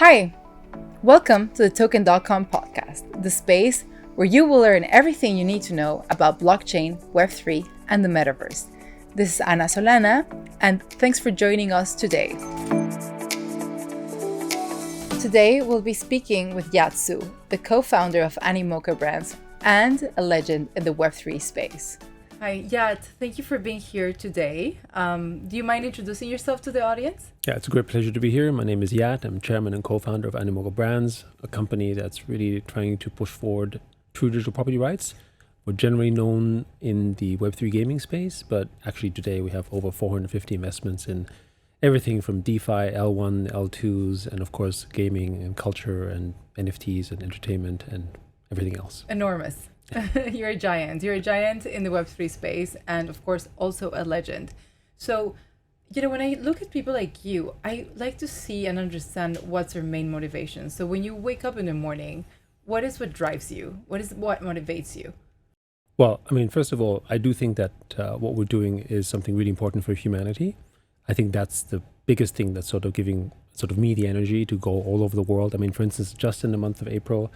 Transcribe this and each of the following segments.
Hi, welcome to the Token.com podcast, the space where you will learn everything you need to know about blockchain, Web3, and the Metaverse. This is Ana Solana, and thanks for joining us today. Today, we'll be speaking with Yat Siu, the co-founder of Animoca Brands and a legend in the Web3 space. Hi, Yat. Thank you for being here today. Do you mind introducing yourself to the audience? Yeah, it's a great pleasure to be here. My name is Yat. I'm chairman and co-founder of Animoca Brands, a company that's really trying to push forward true digital property rights. We're generally known in the Web3 gaming space, but actually today we have over 450 investments in everything from DeFi, L1, L2s, and of course gaming and culture and NFTs and entertainment and everything else. Enormous. You're a giant. You're a giant in the Web3 space and of course also a legend. So, when I look at people like you, I like to see and understand what's their main motivation. So when you wake up in the morning, what drives you? What motivates you? Well, first of all, I do think that what we're doing is something really important for humanity. I think that's the biggest thing that's giving me the energy to go all over the world. For instance, just in the month of April,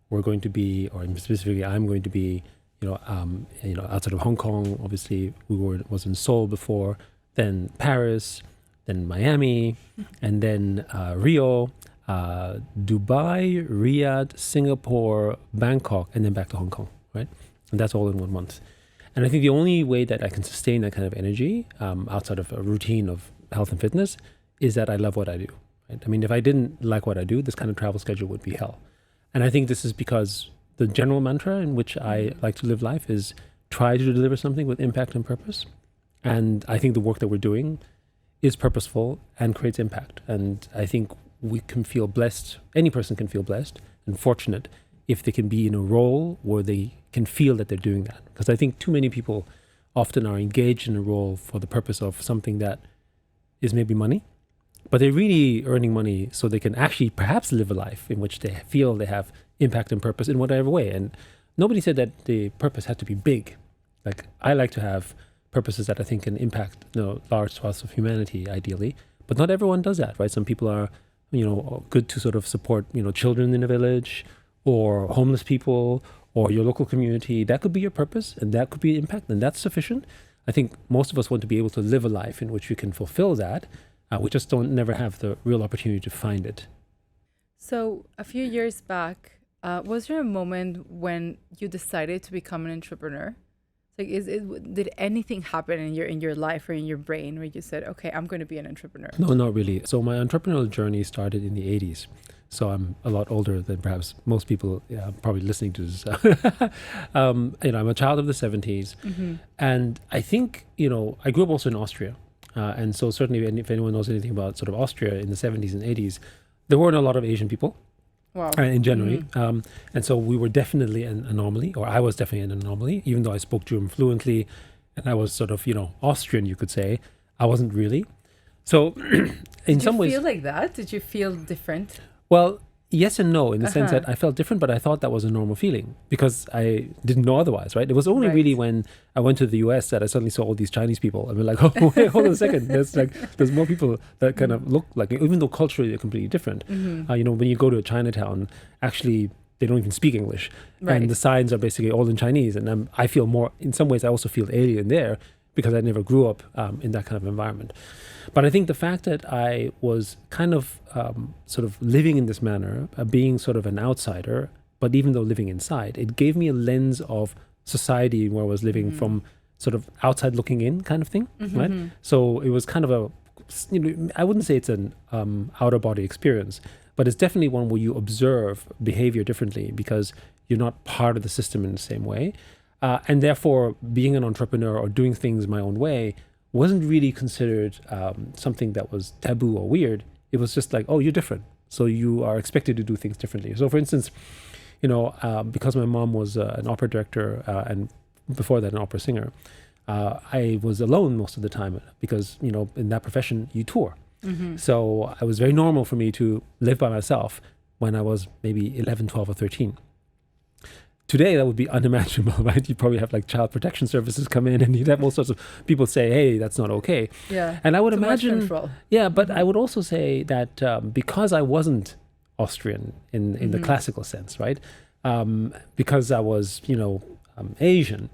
we're going to be, or specifically I'm going to be, outside of Hong Kong. Obviously, was in Seoul before, then Paris, then Miami, and then Rio, Dubai, Riyadh, Singapore, Bangkok, and then back to Hong Kong, right? And that's all in 1 month. And I think the only way that I can sustain that kind of energy outside of a routine of health and fitness is that I love what I do. Right? If I didn't like what I do, this kind of travel schedule would be hell. And I think this is because the general mantra in which I like to live life is try to deliver something with impact and purpose. And I think the work that we're doing is purposeful and creates impact. And I think we can feel blessed, any person can feel blessed and fortunate if they can be in a role where they can feel that they're doing that. Because I think too many people often are engaged in a role for the purpose of something that is maybe money, but they're really earning money so they can actually perhaps live a life in which they feel they have impact and purpose in whatever way. And nobody said that the purpose had to be big. Like, I like to have purposes that I think can impact large swaths of humanity, ideally. But not everyone does that, right? Some people are, good to support, children in a village or homeless people or your local community. That could be your purpose and that could be impact, and that's sufficient. I think most of us want to be able to live a life in which we can fulfill that. We just never have the real opportunity to find it. So a few years back, was there a moment when you decided to become an entrepreneur? Like, did anything happen in your life or in your brain where you said, okay, I'm going to be an entrepreneur? No, not really. So my entrepreneurial journey started in the 80s. So I'm a lot older than perhaps most people probably listening to this. I'm a child of the 70s. Mm-hmm. And I think, I grew up also in Austria. And so certainly if anyone knows anything about Austria in the 70s and 80s, there weren't a lot of Asian people. Wow. In general. Mm-hmm. And so we were definitely an anomaly, or I was definitely an anomaly, even though I spoke German fluently and I was Austrian, you could say. I wasn't really. So in some ways... Did you feel like that? Did you feel different? Well, yes and no, in the sense that I felt different, but I thought that was a normal feeling because I didn't know otherwise, right? It was only really when I went to the US that I suddenly saw all these Chinese people. And we're like, oh, wait, hold on a second. There's more people that kind of look like, even though culturally they're completely different. Mm-hmm. When you go to a Chinatown, actually, they don't even speak English. Right. And the signs are basically all in Chinese. And I feel more, in some ways, I also feel alien there because I never grew up in that kind of environment. But I think the fact that I was kind of living in this manner, being an outsider, but even though living inside, it gave me a lens of society where I was living from outside looking in kind of thing, mm-hmm. right? So it was kind of I wouldn't say it's an outer body experience, but it's definitely one where you observe behavior differently because you're not part of the system in the same way. And therefore, being an entrepreneur or doing things my own way wasn't really considered something that was taboo or weird. It was just like, oh, you're different. So you are expected to do things differently. So for instance, because my mom was an opera director and before that an opera singer, I was alone most of the time because, in that profession, you tour. Mm-hmm. So it was very normal for me to live by myself when I was maybe 11, 12 or 13. Today, that would be unimaginable, right? You'd probably have child protection services come in and you'd have all sorts of people say, hey, that's not okay. Yeah. And I would too imagine, much control. Yeah, but I would also say that because I wasn't Austrian in the classical sense, right? Because I was, Asian.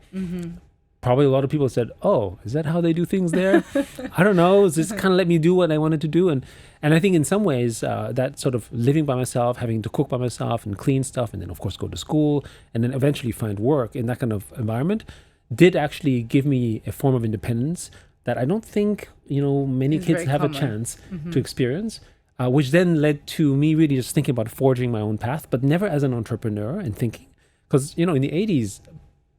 Probably a lot of people said, "Oh, is that how they do things there?" I don't know. It's just kind of let me do what I wanted to do, and I think in some ways that sort of living by myself, having to cook by myself and clean stuff, and then of course go to school, and then eventually find work in that kind of environment, did actually give me a form of independence that I don't think many It's kids very have common. a chance to experience. Which then led to me really just thinking about forging my own path, but never as an entrepreneur and thinking, because in the 80s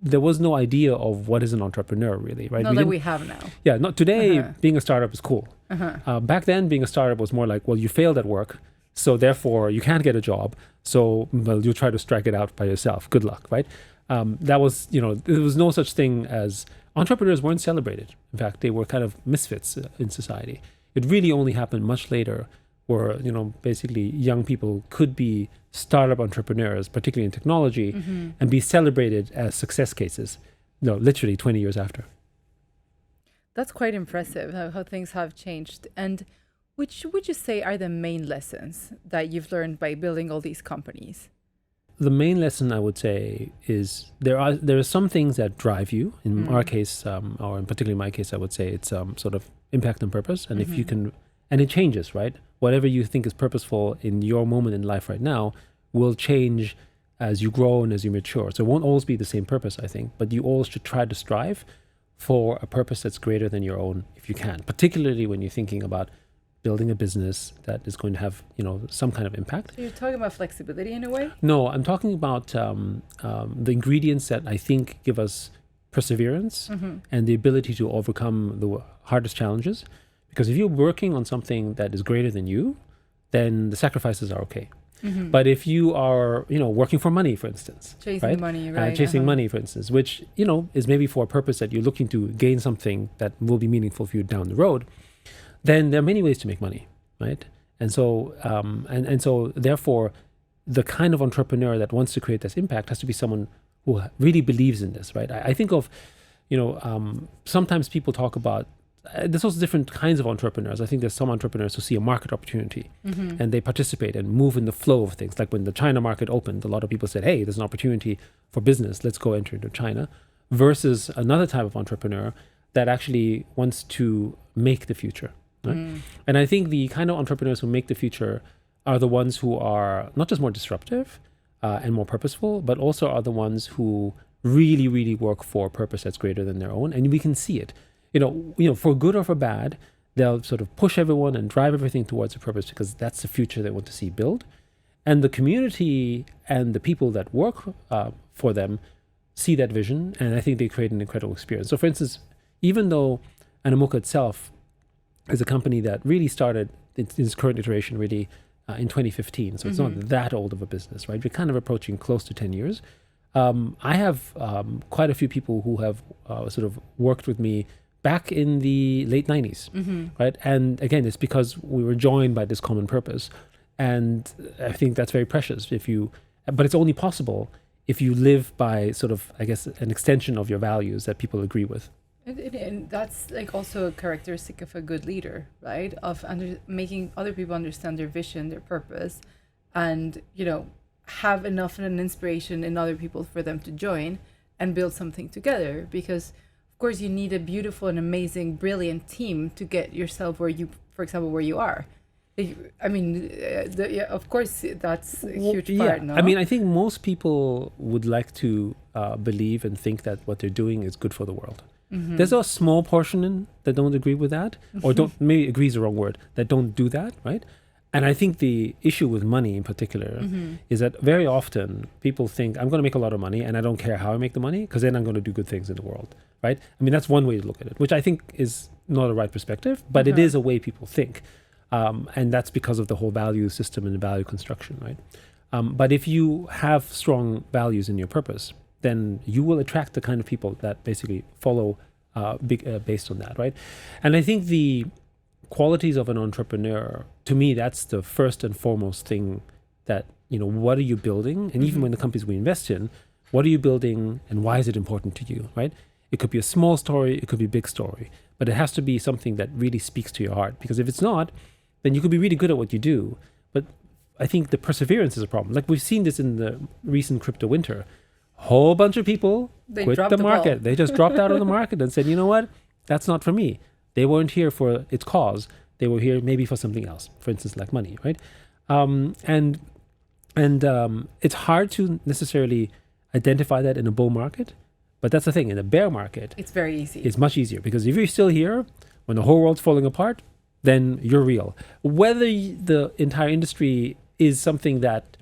there was no idea of what is an entrepreneur really, right? Not that we have now. Yeah, not today. Being a startup is cool. Back then, being a startup was more like, well, you failed at work, so therefore you can't get a job. So, well, you try to strike it out by yourself. Good luck, right? That was, there was no such thing as entrepreneurs weren't celebrated. In fact, they were kind of misfits in society. It really only happened much later, where basically young people could be startup entrepreneurs, particularly in technology, and be celebrated as success cases. Literally 20 years after. That's quite impressive how things have changed. And which would you say are the main lessons that you've learned by building all these companies? The main lesson I would say is there are some things that drive you. In our case, or in particularly my case, I would say it's sort of impact and purpose. And if you can, and it changes, right? Whatever you think is purposeful in your moment in life right now will change as you grow and as you mature. So it won't always be the same purpose, I think, but you always should try to strive for a purpose that's greater than your own if you can, particularly when you're thinking about building a business that is going to have, some kind of impact. So you're talking about flexibility in a way? No, I'm talking about the ingredients that I think give us perseverance and the ability to overcome the hardest challenges. Because if you're working on something that is greater than you, then the sacrifices are okay. But if you are, working for money, for instance, Chasing money, right? Chasing money, for instance, which, is maybe for a purpose that you're looking to gain something that will be meaningful for you down the road, then there are many ways to make money, right? And so, and so therefore, the kind of entrepreneur that wants to create this impact has to be someone who really believes in this, right? I think of, sometimes people talk about, there's also different kinds of entrepreneurs. I think there's some entrepreneurs who see a market opportunity and they participate and move in the flow of things. Like when the China market opened, a lot of people said, hey, there's an opportunity for business. Let's go enter into China. Versus another type of entrepreneur that actually wants to make the future. Right? And I think the kind of entrepreneurs who make the future are the ones who are not just more disruptive and more purposeful, but also are the ones who really, really work for a purpose that's greater than their own. And we can see it. For good or for bad, they'll sort of push everyone and drive everything towards a purpose because that's the future they want to see build. And the community and the people that work for them see that vision, and I think they create an incredible experience. So for instance, even though Animoca itself is a company that really started its current iteration really in 2015, so it's not that old of a business, right? We're kind of approaching close to 10 years. I have quite a few people who have sort of worked with me back in the late 90s, right? And again, it's because we were joined by this common purpose. And I think that's very precious but it's only possible if you live by sort of, I guess, an extension of your values that people agree with. And that's like also a characteristic of a good leader, right? Of making other people understand their vision, their purpose, and, have enough and an inspiration in other people for them to join and build something together. Because of course you need a beautiful and amazing, brilliant team to get yourself where you are. Of course that's a huge part, no? I mean, I think most people would like to believe and think that what they're doing is good for the world. There's a small portion that don't agree with that, or maybe agree is the wrong word, that don't do that, right? And I think the issue with money in particular is that very often people think, I'm going to make a lot of money and I don't care how I make the money because then I'm going to do good things in the world, right? I mean, that's one way to look at it, which I think is not a right perspective, but it is a way people think. And that's because of the whole value system and the value construction, right? But if you have strong values in your purpose, then you will attract the kind of people that basically follow based on that, right? And I think the qualities of an entrepreneur, to me, that's the first and foremost thing that, what are you building? And even when the companies we invest in, what are you building and why is it important to you, right? It could be a small story, it could be a big story, but it has to be something that really speaks to your heart. Because if it's not, then you could be really good at what you do, but I think the perseverance is a problem. Like we've seen this in the recent crypto winter. Whole bunch of people quit the market. They just dropped out of the market and said, you know what? That's not for me. They weren't here for its cause. They were here maybe for something else, for instance, like money, right? And it's hard to necessarily identify that in a bull market, but that's the thing. In a bear market, it's very easy. It's much easier because if you're still here when the whole world's falling apart, then you're real. Whether the entire industry is something that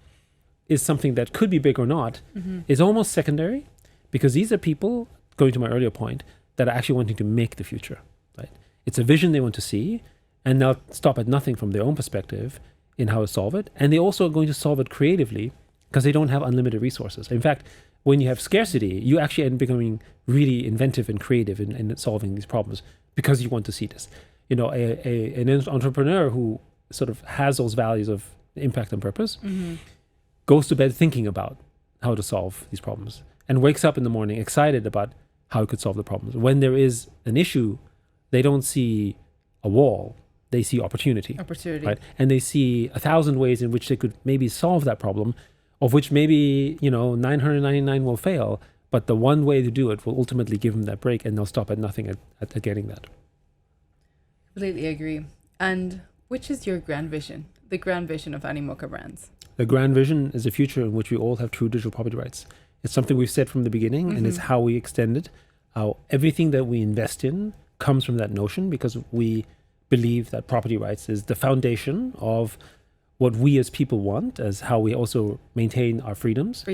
could be big or not is almost secondary, because these are people, going to my earlier point, that are actually wanting to make the future, right? It's a vision they want to see, and they'll stop at nothing from their own perspective in how to solve it. And they also are going to solve it creatively because they don't have unlimited resources. In fact, when you have scarcity, you actually end up becoming really inventive and creative in solving these problems because you want to see this. You know, an entrepreneur who sort of has those values of impact and purpose goes to bed thinking about how to solve these problems and wakes up in the morning excited about how he could solve the problems. When there is an issue, they don't see a wall, they see opportunity. Right? And they see 1,000 ways in which they could maybe solve that problem, of which maybe, 999 will fail, but the one way to do it will ultimately give them that break, and they'll stop at nothing at getting that. Completely agree. And which is your grand vision, the grand vision of Animoca Brands? The grand vision is a future in which we all have true digital property rights. It's something we've said from the beginning, and it's how we extend it. How everything that we invest in comes from that notion, because we believe that property rights is the foundation of what we as people want, as how we also maintain our freedoms.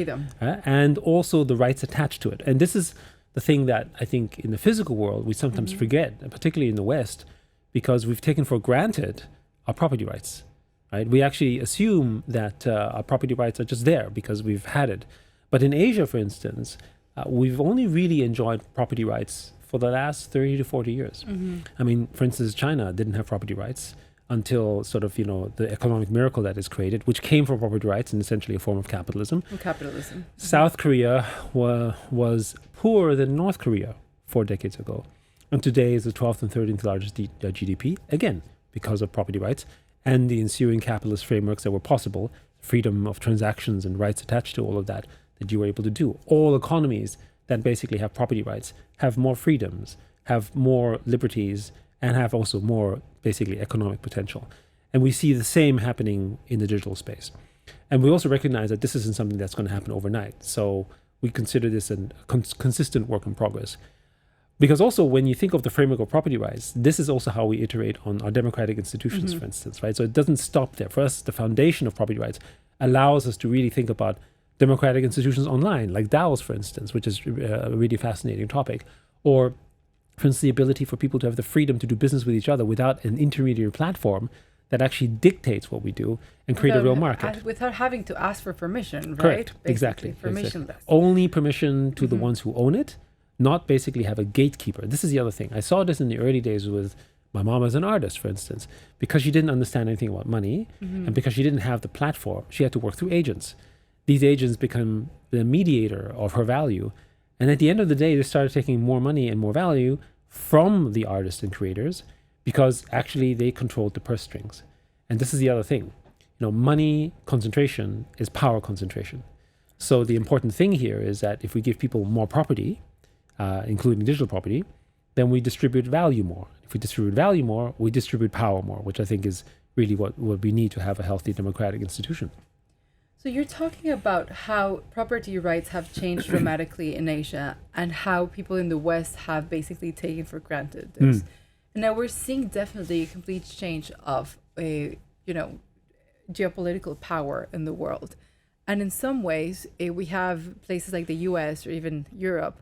And also the rights attached to it. And this is the thing that I think in the physical world we sometimes forget, and particularly in the West, because we've taken for granted our property rights. Right? We actually assume that our property rights are just there because we've had it. But in Asia, for instance, we've only really enjoyed property rights for the last 30 to 40 years. I mean, for instance, China didn't have property rights until sort of, the economic miracle that is created, which came from property rights and essentially a form of capitalism. South Korea was poorer than North Korea 4 decades ago. And today is the 12th and 13th largest GDP, again, because of property rights and the ensuing capitalist frameworks that were possible, freedom of transactions and rights attached to all of that you were able to do. All economies that basically have property rights have more freedoms, have more liberties, and have also more basically economic potential. And we see the same happening in the digital space. And we also recognize that this isn't something that's going to happen overnight. So we consider this a consistent work in progress. Because also when you think of the framework of property rights, this is also how we iterate on our democratic institutions, for instance, right? So it doesn't stop there. For us, the foundation of property rights allows us to really think about democratic institutions online, like DAOs, for instance, which is a really fascinating topic. Or, for instance, the ability for people to have the freedom to do business with each other without an intermediary platform that actually dictates what we do and create a real market. Without having to ask for permission, right? Correct, exactly. Permissionless. Only permission to the ones who own it, not basically have a gatekeeper. This is the other thing. I saw this in the early days with my mom as an artist, for instance, because she didn't understand anything about money and because she didn't have the platform, she had to work through agents. These agents become the mediator of her value. And at the end of the day, they started taking more money and more value from the artists and creators because actually they controlled the purse strings. And this is the other thing. Money concentration is power concentration. So the important thing here is that if we give people more property, including digital property, then we distribute value more. If we distribute value more, we distribute power more, which I think is really what we need to have a healthy democratic institution. So you're talking about how property rights have changed dramatically in Asia and how people in the West have basically taken for granted this. And now we're seeing definitely a complete change of geopolitical power in the world. And in some ways, we have places like the US or even Europe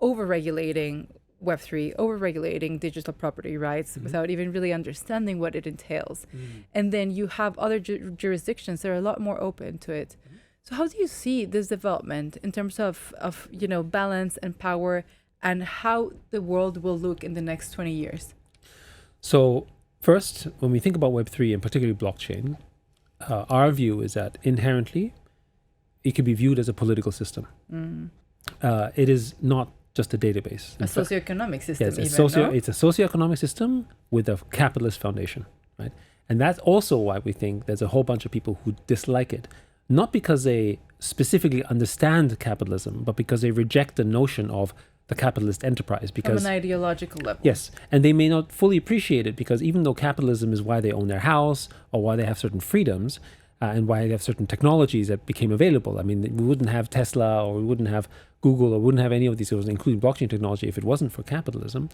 over-regulating Web3, over-regulating digital property rights without even really understanding what it entails. And then you have other jurisdictions that are a lot more open to it. So how do you see this development in terms of balance and power and how the world will look in the next 20 years? So first, when we think about Web3 and particularly blockchain, our view is that inherently it can be viewed as a political system. It is not just a database. A socioeconomic system, It's a socioeconomic system with a capitalist foundation, right? And that's also why we think there's a whole bunch of people who dislike it, not because they specifically understand capitalism, but because they reject the notion of the capitalist enterprise. Because from an ideological level. Yes, and they may not fully appreciate it, because even though capitalism is why they own their house or why they have certain freedoms and why they have certain technologies that became available. I mean, we wouldn't have Tesla, or we wouldn't have Google, or wouldn't have any of these things, including blockchain technology, if it wasn't for capitalism.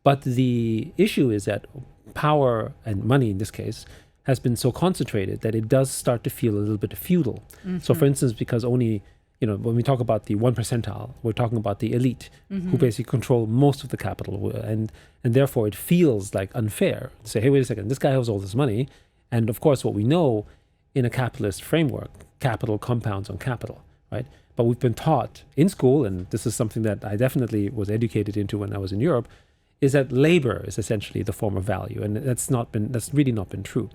But the issue is that power, and money in this case, has been so concentrated that it does start to feel a little bit feudal. So for instance, because only, when we talk about the 1 percentile, we're talking about the elite who basically control most of the capital. And therefore it feels like unfair to say, hey, wait a second, this guy has all this money. And of course, what we know in a capitalist framework, capital compounds on capital, right? But we've been taught in school, and this is something that I definitely was educated into when I was in Europe, is that labor is essentially the form of value. And that's really not been true.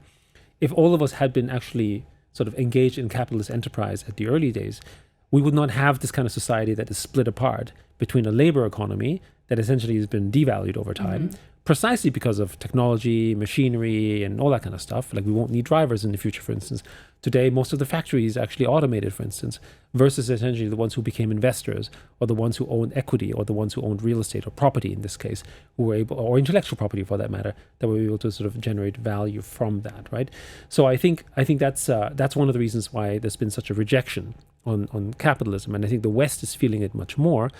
If all of us had been actually sort of engaged in capitalist enterprise at the early days, we would not have this kind of society that is split apart between a labor economy that essentially has been devalued over time, precisely because of technology, machinery, and all that kind of stuff. Like, we won't need drivers in the future, for instance. Today, most of the factories actually automated, for instance, versus essentially the ones who became investors, or the ones who owned equity, or the ones who owned real estate or property in this case, who were able, or intellectual property for that matter, that were able to sort of generate value from that, right? So I think that's one of the reasons why there's been such a rejection on capitalism, and I think the West is feeling it much more,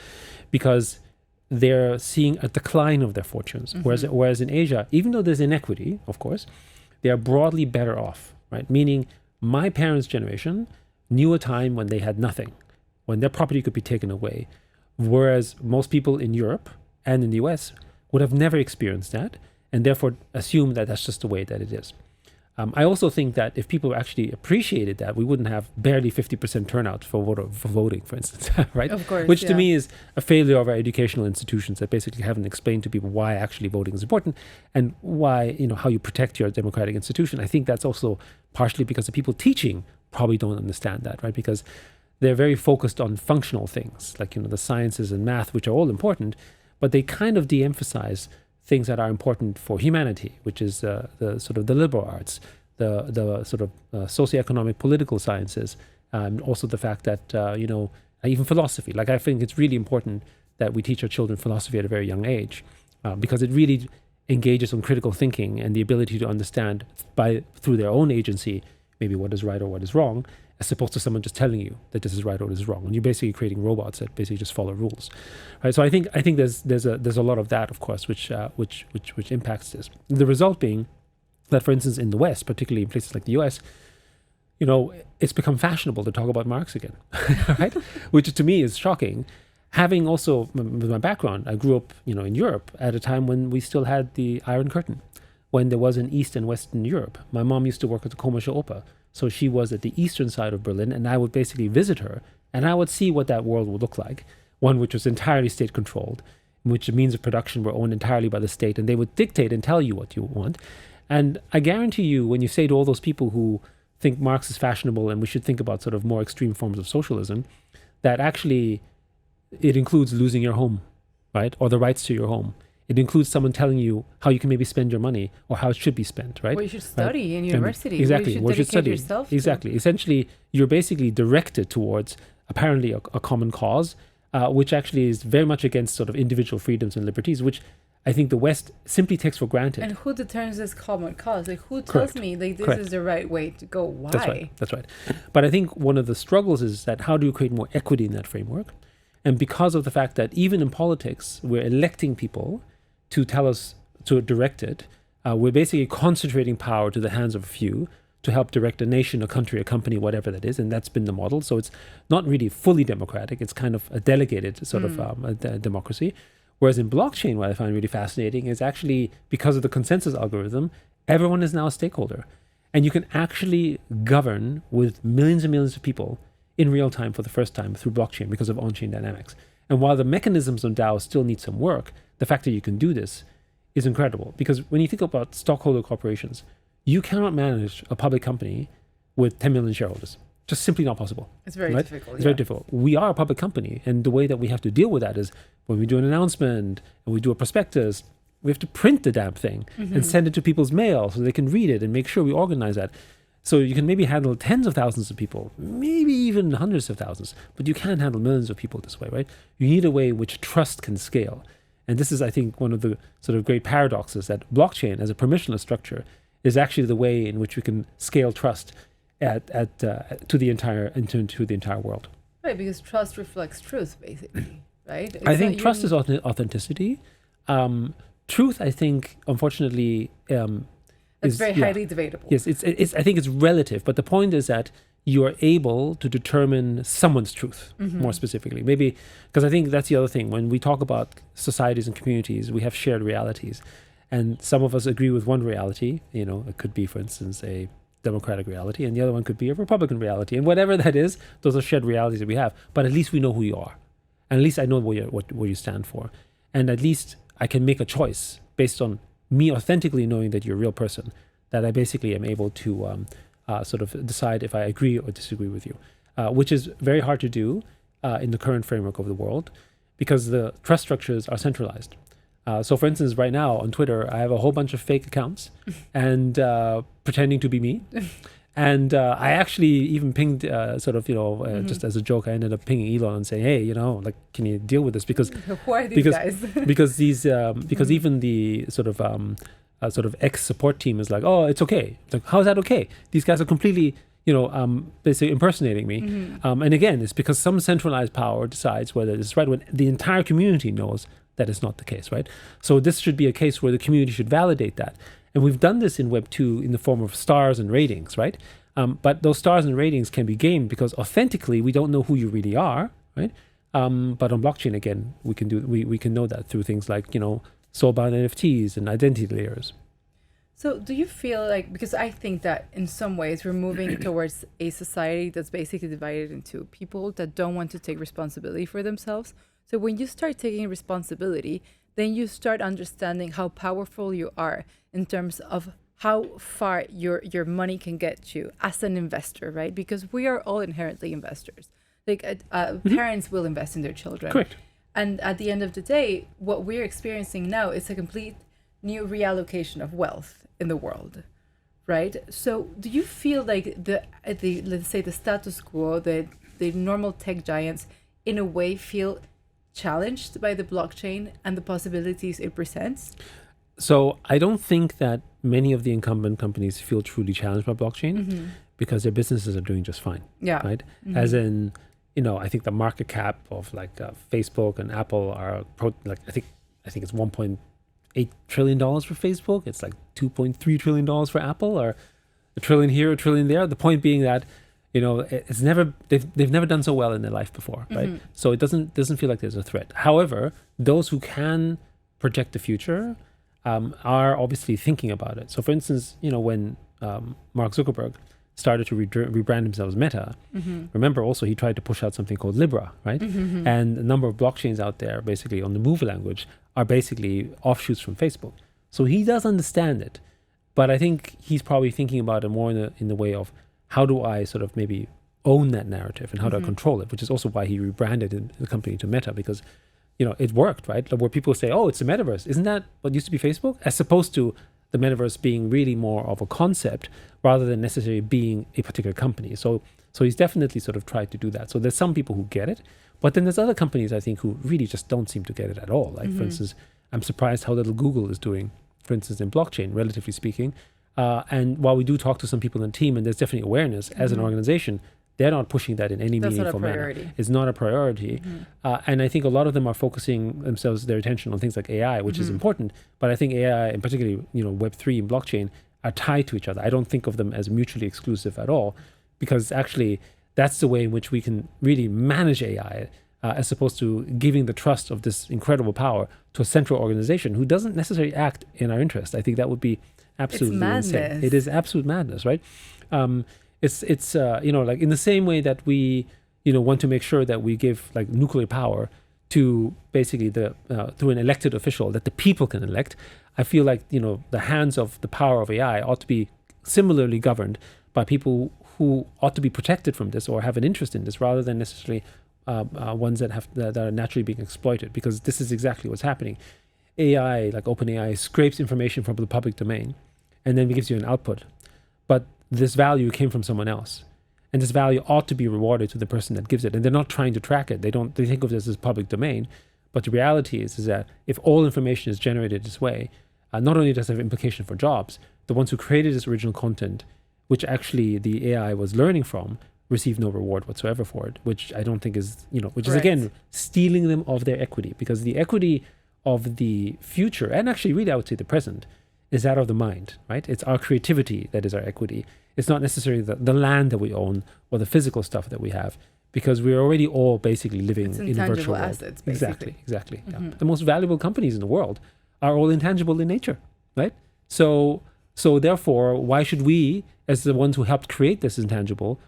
because they're seeing a decline of their fortunes. Whereas in Asia, even though there's inequity, of course, they are broadly better off, right? Meaning, my parents' generation knew a time when they had nothing, when their property could be taken away, whereas most people in Europe and in the US would have never experienced that, and therefore assume that that's just the way that it is. I also think that if people actually appreciated that, we wouldn't have barely 50% turnout for voting, for instance, right? Of course, Which to me is a failure of our educational institutions that basically haven't explained to people why actually voting is important, and why, how you protect your democratic institution. I think that's also partially because the people teaching probably don't understand that, right? Because they're very focused on functional things, like, the sciences and math, which are all important, but they kind of de-emphasize things that are important for humanity, which is the sort of the liberal arts, the sort of socioeconomic political sciences, and also the fact that, even philosophy. Like, I think it's really important that we teach our children philosophy at a very young age, because it really engages on critical thinking and the ability to understand through their own agency, maybe what is right or what is wrong, as opposed to someone just telling you that this is right or this is wrong. And you're basically creating robots that basically just follow rules, right? So I think there's a lot of that, of course, which impacts this. The result being that, for instance, in the West, particularly in places like the US, it's become fashionable to talk about Marx again, right? Which to me is shocking. Having also, with my background, I grew up, in Europe at a time when we still had the Iron Curtain, when there was an East and Western Europe. My mom used to work at the Komische Oper. So she was at the eastern side of Berlin, and I would basically visit her, and I would see what that world would look like. One which was entirely state-controlled, in which the means of production were owned entirely by the state, and they would dictate and tell you what you want. And I guarantee you, when you say to all those people who think Marx is fashionable and we should think about sort of more extreme forms of socialism, that actually it includes losing your home, right? Or the rights to your home. It includes someone telling you how you can maybe spend your money, or how it should be spent, right? What you should study in university. Exactly. What you should dedicate yourself to. Exactly. Essentially, you're basically directed towards apparently a common cause, which actually is very much against sort of individual freedoms and liberties, which I think the West simply takes for granted. And who determines this common cause? Like, who tells me like this is the right way to go? Why? That's right. But I think one of the struggles is that how do you create more equity in that framework? And because of the fact that even in politics, we're electing people to tell us, to direct it, we're basically concentrating power to the hands of a few to help direct a nation, a country, a company, whatever that is. And that's been the model. So it's not really fully democratic. It's kind of a delegated sort of democracy. Whereas in blockchain, what I find really fascinating is actually, because of the consensus algorithm, everyone is now a stakeholder. And you can actually govern with millions and millions of people in real time for the first time through blockchain because of on-chain dynamics. And while the mechanisms of DAO still need some work, the fact that you can do this is incredible. Because when you think about stockholder corporations, you cannot manage a public company with 10 million shareholders. Just simply not possible. It's very difficult. It's very difficult. We are a public company, and the way that we have to deal with that is when we do an announcement and we do a prospectus, we have to print the damn thing and send it to people's mail so they can read it and make sure we organize that. So you can maybe handle tens of thousands of people, maybe even hundreds of thousands, but you can't handle millions of people this way, right? You need a way in which trust can scale. And this is, I think, one of the sort of great paradoxes, that blockchain as a permissionless structure is actually the way in which we can scale trust to the entire world. Right, because trust reflects truth, basically, right? I think trust is authenticity. Truth, I think, unfortunately, it's very highly debatable. Yes, it's. I think it's relative, but the point is that you are able to determine someone's truth more specifically. Maybe because I think that's the other thing. When we talk about societies and communities, we have shared realities, and some of us agree with one reality. You know, it could be, for instance, a democratic reality, and the other one could be a Republican reality, and whatever that is, those are shared realities that we have. But at least we know who you are, and at least I know what you stand for, and at least I can make a choice based on me authentically knowing that you're a real person, that I basically am able to sort of decide if I agree or disagree with you, which is very hard to do in the current framework of the world because the trust structures are centralized. So for instance, right now on Twitter, I have a whole bunch of fake accounts and pretending to be me. And I actually even pinged just as a joke, I ended up pinging Elon and saying, hey, like, can you deal with this? Because who are these guys? because even the sort of ex-support team is like, oh, it's okay. It's like, how is that okay? These guys are completely, basically impersonating me. And again, it's because some centralized power decides whether it's right when the entire community knows that is not the case, right? So this should be a case where the community should validate that. And we've done this in Web 2 in the form of stars and ratings, right? But those stars and ratings can be gamed because authentically we don't know who you really are, right? But on blockchain, again, we can know that through things like, soulbound NFTs and identity layers. So do you feel like, because I think that in some ways we're moving towards a society that's basically divided into people that don't want to take responsibility for themselves. So when you start taking responsibility, then you start understanding how powerful you are in terms of how far your money can get you as an investor, right? Because we are all inherently investors. Like parents will invest in their children. Correct. And at the end of the day, what we're experiencing now is a complete new reallocation of wealth in the world, right? So do you feel like let's say the status quo, the normal tech giants, in a way feel challenged by the blockchain and the possibilities it presents? So I don't think that many of the incumbent companies feel truly challenged by blockchain because their businesses are doing just fine. Yeah. Right. As in, I think the market cap of like Facebook and Apple are I think it's $1.8 trillion for Facebook. It's like $2.3 trillion for Apple, or $1 trillion here, $1 trillion there. The point being that they've never done so well in their life before, right? So it doesn't feel like there's a threat. However, those who can project the future are obviously thinking about it. So for instance, when Mark Zuckerberg started to rebrand himself as Meta, remember also he tried to push out something called Libra, right? And a number of blockchains out there basically on the Move language are basically offshoots from Facebook. So he does understand it, but I think he's probably thinking about it more in the way of, how do I sort of maybe own that narrative and how do I control it, which is also why he rebranded the company to Meta, because, it worked, right? Where people say, oh, it's the Metaverse. Isn't that what used to be Facebook? As opposed to the Metaverse being really more of a concept rather than necessarily being a particular company. So he's definitely sort of tried to do that. So there's some people who get it, but then there's other companies, I think, who really just don't seem to get it at all. Like, for instance, I'm surprised how little Google is doing, for instance, in blockchain, relatively speaking. And while we do talk to some people in the team, and there's definitely awareness as an organization, they're not pushing that in any meaningful manner. It's not a priority. And I think a lot of them are focusing their attention on things like AI, which is important. But I think AI, and particularly, Web3 and blockchain, are tied to each other. I don't think of them as mutually exclusive at all, because actually that's the way in which we can really manage AI, as opposed to giving the trust of this incredible power to a central organization who doesn't necessarily act in our interest. I think that would be absolutely insane. It is absolute madness, right? It's like in the same way that we want to make sure that we give like nuclear power to basically through an elected official that the people can elect. I feel like the hands of the power of AI ought to be similarly governed by people who ought to be protected from this or have an interest in this, rather than necessarily ones that are naturally being exploited, because this is exactly what's happening. AI, like OpenAI, scrapes information from the public domain and then gives you an output. But this value came from someone else. And this value ought to be rewarded to the person that gives it. And they're not trying to track it. They think of this as public domain. But the reality is that if all information is generated this way, not only does it have implication for jobs, the ones who created this original content, which actually the AI was learning from, receive no reward whatsoever for it, which I don't think is, which is again stealing them of their equity, because the equity of the future, and actually really I would say the present, is that of the mind, right? It's our creativity that is our equity. It's not necessarily the land that we own or the physical stuff that we have, because we're already all basically living in a virtual world. Assets, basically. Exactly. Yeah. The most valuable companies in the world are all intangible in nature, right? So therefore, why should we, as the ones who helped create this intangible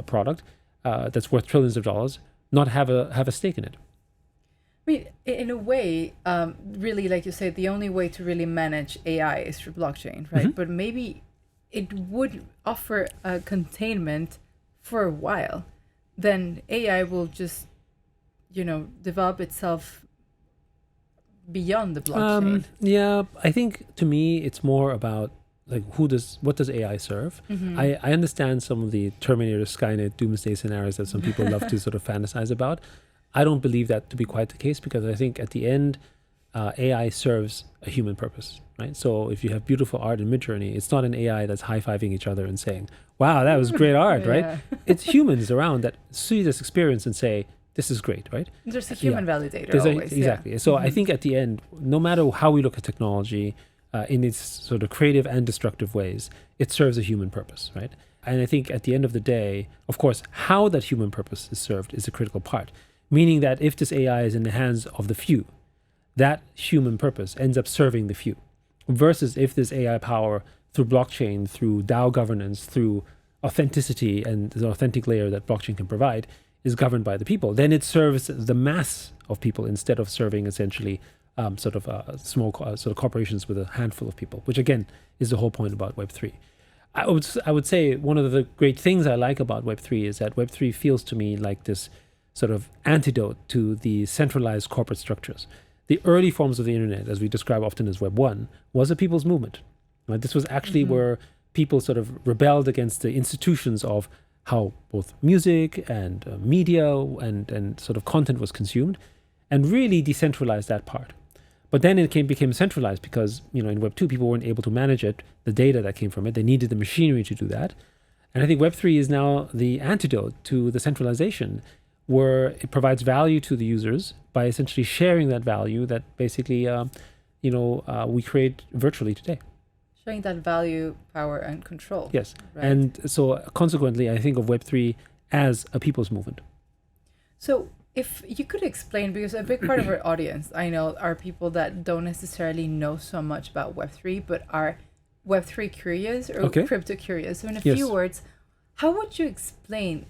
product that's worth trillions of dollars, not have a stake in it? I mean, in a way, really, like you said, the only way to really manage AI is through blockchain, right? But maybe it would offer a containment for a while. Then AI will just, develop itself beyond the blockchain. Yeah, I think to me it's more about like what does AI serve? I understand some of the Terminator, Skynet, doomsday scenarios that some people love to sort of fantasize about. I don't believe that to be quite the case, because I think at the end, AI serves a human purpose, right? So if you have beautiful art in Midjourney, it's not an AI that's high-fiving each other and saying, wow, that was great art, right? It's humans around that see this experience and say, this is great, right? There's a human validator always. Exactly. So I think at the end, no matter how we look at technology, in its sort of creative and destructive ways, it serves a human purpose, right? And I think at the end of the day, of course, how that human purpose is served is a critical part. Meaning that if this AI is in the hands of the few, that human purpose ends up serving the few. Versus if this AI power through blockchain, through DAO governance, through authenticity and the authentic layer that blockchain can provide is governed by the people, then it serves the mass of people instead of serving essentially small corporations with a handful of people, which again is the whole point about Web3. I would say one of the great things I like about Web3 is that Web3 feels to me like this sort of antidote to the centralized corporate structures. The early forms of the internet, as we describe often as Web 1, was a people's movement. Right? This was actually where people sort of rebelled against the institutions of how both music and media and sort of content was consumed, and really decentralized that part. But then it became centralized because, in Web 2, people weren't able to manage it, the data that came from it. They needed the machinery to do that. And I think Web 3 is now the antidote to the centralization, where it provides value to the users by essentially sharing that value that basically, we create virtually today. Sharing that value, power, and control. Yes. Right. And so consequently, I think of Web3 as a people's movement. So if you could explain, because a big part of our audience, I know, are people that don't necessarily know so much about Web3, but are Web3 curious or crypto curious. So in a few words, how would you explain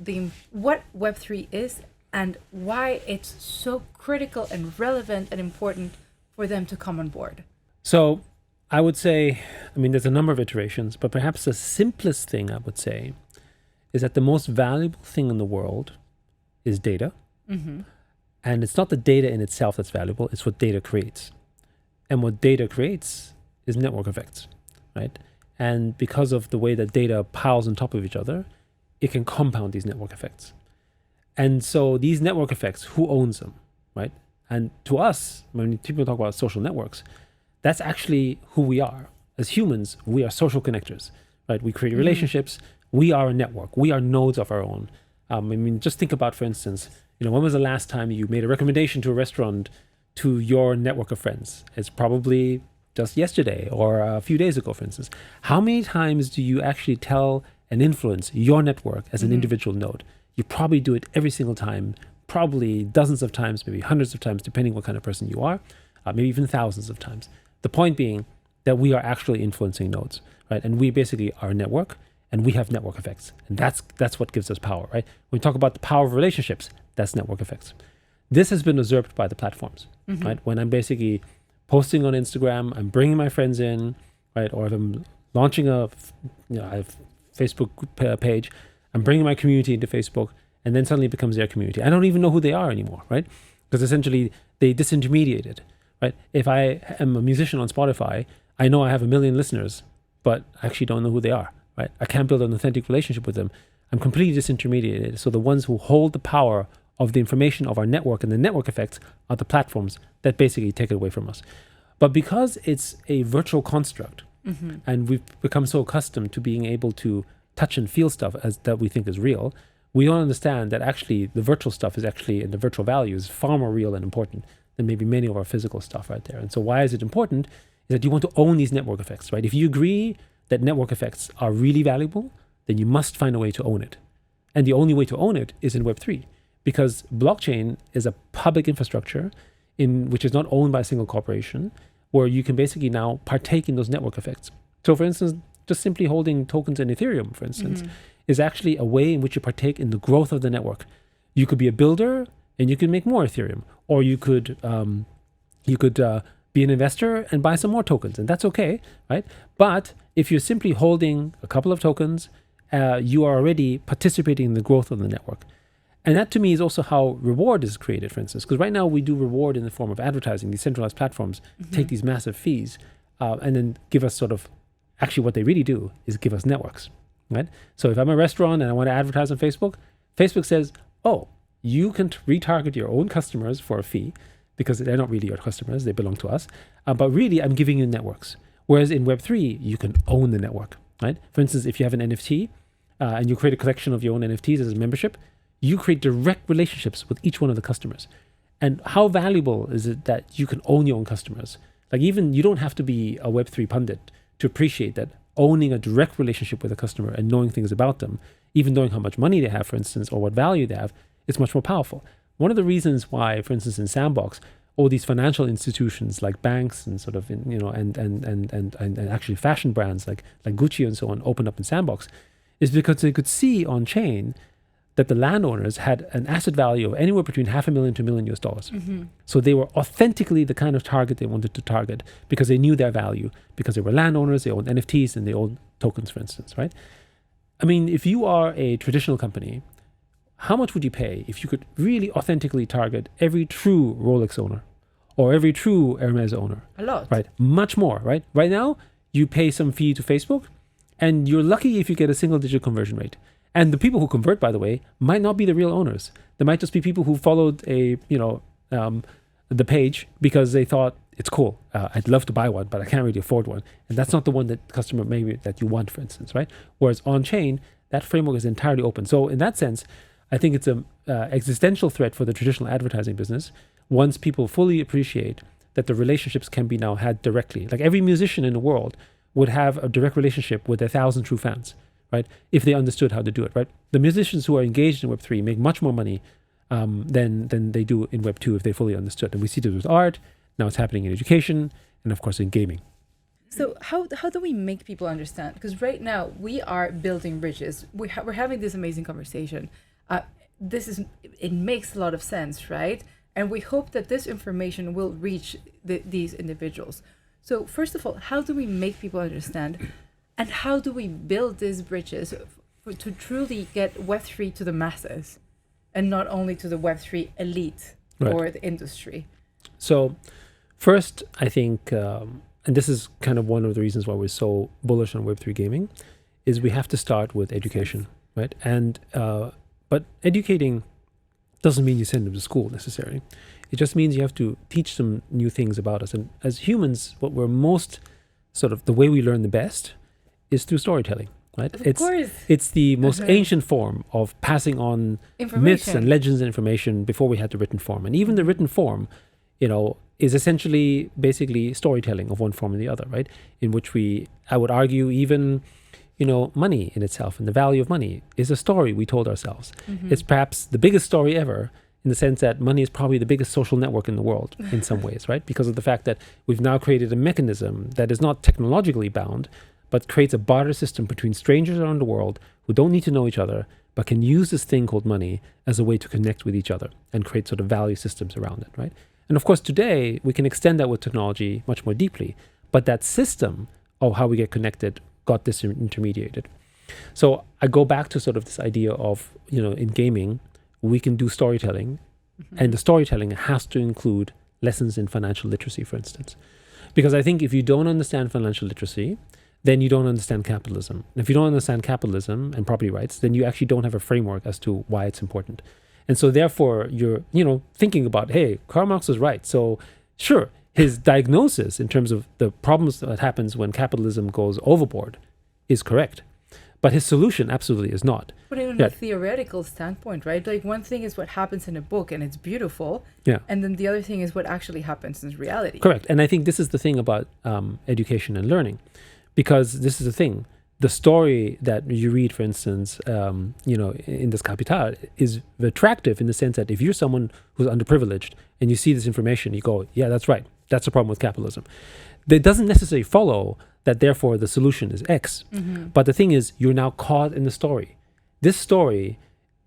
what Web3 is and why it's so critical and relevant and important for them to come on board? So I would say, there's a number of iterations, but perhaps the simplest thing I would say is that the most valuable thing in the world is data. And it's not the data in itself that's valuable, it's what data creates. And what data creates is network effects, right? And because of the way that data piles on top of each other, it can compound these network effects. And so these network effects, who owns them, right? And to us, when people talk about social networks, that's actually who we are. As humans, we are social connectors, right? We create relationships. We are a network. We are nodes of our own. Just think about, for instance, when was the last time you made a recommendation to a restaurant to your network of friends? It's probably just yesterday or a few days ago, for instance. How many times do you actually tell and influence your network as an individual node? You probably do it every single time, probably dozens of times, maybe hundreds of times, depending what kind of person you are, maybe even thousands of times. The point being that we are actually influencing nodes, right? And we basically are a network, and we have network effects. And that's what gives us power, right? When we talk about the power of relationships, that's network effects. This has been usurped by the platforms, right? When I'm basically posting on Instagram, I'm bringing my friends in, right? Or if I'm launching I have Facebook page, I'm bringing my community into Facebook, and then suddenly it becomes their community. I don't even know who they are anymore, right? Because essentially they disintermediated right? If I am a musician on Spotify, I know I have 1 million listeners, but I actually don't know who they are, right? I can't build an authentic relationship with them. I'm completely disintermediated. So the ones who hold the power of the information of our network and the network effects are the platforms that basically take it away from us. But because it's a virtual construct, and we've become so accustomed to being able to touch and feel stuff as that we think is real, we don't understand that actually the virtual stuff is actually, and the virtual value is far more real and important than maybe many of our physical stuff right there. And so why is it important? Is that you want to own these network effects, right? If you agree that network effects are really valuable, then you must find a way to own it. And the only way to own it is in Web3, because blockchain is a public infrastructure in which is not owned by a single corporation, where you can basically now partake in those network effects. So for instance, just simply holding tokens in Ethereum, for instance, is actually a way in which you partake in the growth of the network. You could be a builder and you can make more Ethereum, or you could be an investor and buy some more tokens, and that's okay, right? But if you're simply holding a couple of tokens, you are already participating in the growth of the network. And that to me is also how reward is created, for instance, because right now we do reward in the form of advertising. These centralized platforms take these massive fees and then give us sort of, actually what they really do is give us networks, right? So if I'm a restaurant and I want to advertise on Facebook, Facebook says, oh, you can retarget your own customers for a fee because they're not really your customers, they belong to us. But really, I'm giving you networks. Whereas in Web3, you can own the network, right? For instance, if you have an NFT and you create a collection of your own NFTs as a membership, you create direct relationships with each one of the customers. And how valuable is it that you can own your own customers? Like even you don't have to be a Web3 pundit to appreciate that owning a direct relationship with a customer and knowing things about them, even knowing how much money they have, for instance, or what value they have, is much more powerful. One of the reasons why, for instance, in Sandbox, all these financial institutions like banks and sort of, and actually fashion brands like Gucci and so on opened up in Sandbox is because they could see on chain that the landowners had an asset value of anywhere between $500,000 to $1 million. So they were authentically the kind of target they wanted to target because they knew their value, because they were landowners, they owned NFTs and they owned tokens, for instance, right? I mean, if you are a traditional company, how much would you pay if you could really authentically target every true Rolex owner or every true Hermes owner? A lot. Right? Much more, right? Right now, you pay some fee to Facebook and you're lucky if you get a single-digit conversion rate. And the people who convert, by the way, might not be the real owners. They might just be people who followed the page because they thought it's cool. I'd love to buy one, but I can't really afford one. And that's not the one that customer maybe that you want, for instance, right? Whereas on chain, that framework is entirely open. So in that sense, I think it's an existential threat for the traditional advertising business once people fully appreciate that the relationships can be now had directly. Like every musician in the world would have a direct relationship with 1,000 true fans, right? If they understood how to do it, right? The musicians who are engaged in Web3 make much more money than they do in Web2 if they fully understood. And we see this with art. Now it's happening in education and of course in gaming. So how do we make people understand? Because right now we are building bridges. We're having this amazing conversation. It makes a lot of sense, right? And we hope that this information will reach these individuals. So first of all, how do we make people understand? And how do we build these bridges to truly get Web3 to the masses and not only to the Web3 elite or the industry? So first, I think, and this is kind of one of the reasons why we're so bullish on Web3 gaming, is we have to start with education, right? And but educating doesn't mean you send them to school necessarily. It just means you have to teach them new things about us. And as humans, what we're most sort of the way we learn the best is through storytelling, right? Of course. It's the most ancient form of passing on myths and legends and information before we had the written form. And even the written form, is essentially basically storytelling of one form or the other, right? In which I would argue even, money in itself and the value of money is a story we told ourselves. It's perhaps the biggest story ever in the sense that money is probably the biggest social network in the world in some ways, right? Because of the fact that we've now created a mechanism that is not technologically bound, but creates a barter system between strangers around the world who don't need to know each other, but can use this thing called money as a way to connect with each other and create sort of value systems around it, right? And of course, today, we can extend that with technology much more deeply, but that system of how we get connected got disintermediated. So I go back to sort of this idea of, in gaming, we can do storytelling, and the storytelling has to include lessons in financial literacy, for instance. Because I think if you don't understand financial literacy, then you don't understand capitalism. And if you don't understand capitalism and property rights, then you actually don't have a framework as to why it's important. And so therefore you're, thinking about, hey, Karl Marx was right. So sure, his diagnosis in terms of the problems that happens when capitalism goes overboard is correct. But his solution absolutely is not. But in a theoretical standpoint, right? Like one thing is what happens in a book and it's beautiful. Yeah. And then the other thing is what actually happens in reality. Correct. And I think this is the thing about education and learning. Because this is the thing. The story that you read, for instance, in this Capital is attractive in the sense that if you're someone who's underprivileged and you see this information, you go, yeah, that's right. That's the problem with capitalism. That doesn't necessarily follow that therefore the solution is X. Mm-hmm. But the thing is, you're now caught in the story. This story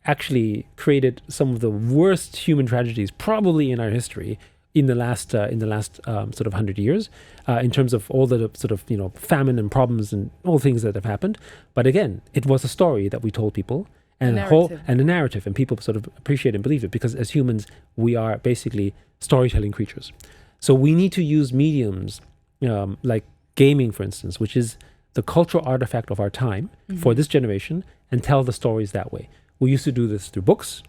actually created some of the worst human tragedies probably in our history in the last sort of 100 years, in terms of all the sort of famine and problems and all things that have happened. But again, it was a story that we told people, and a narrative, and people sort of appreciate and believe it because as humans we are basically storytelling creatures. So we need to use mediums like gaming, for instance, which is the cultural artifact of our time for this generation, and tell the stories that way. We used to do this through books,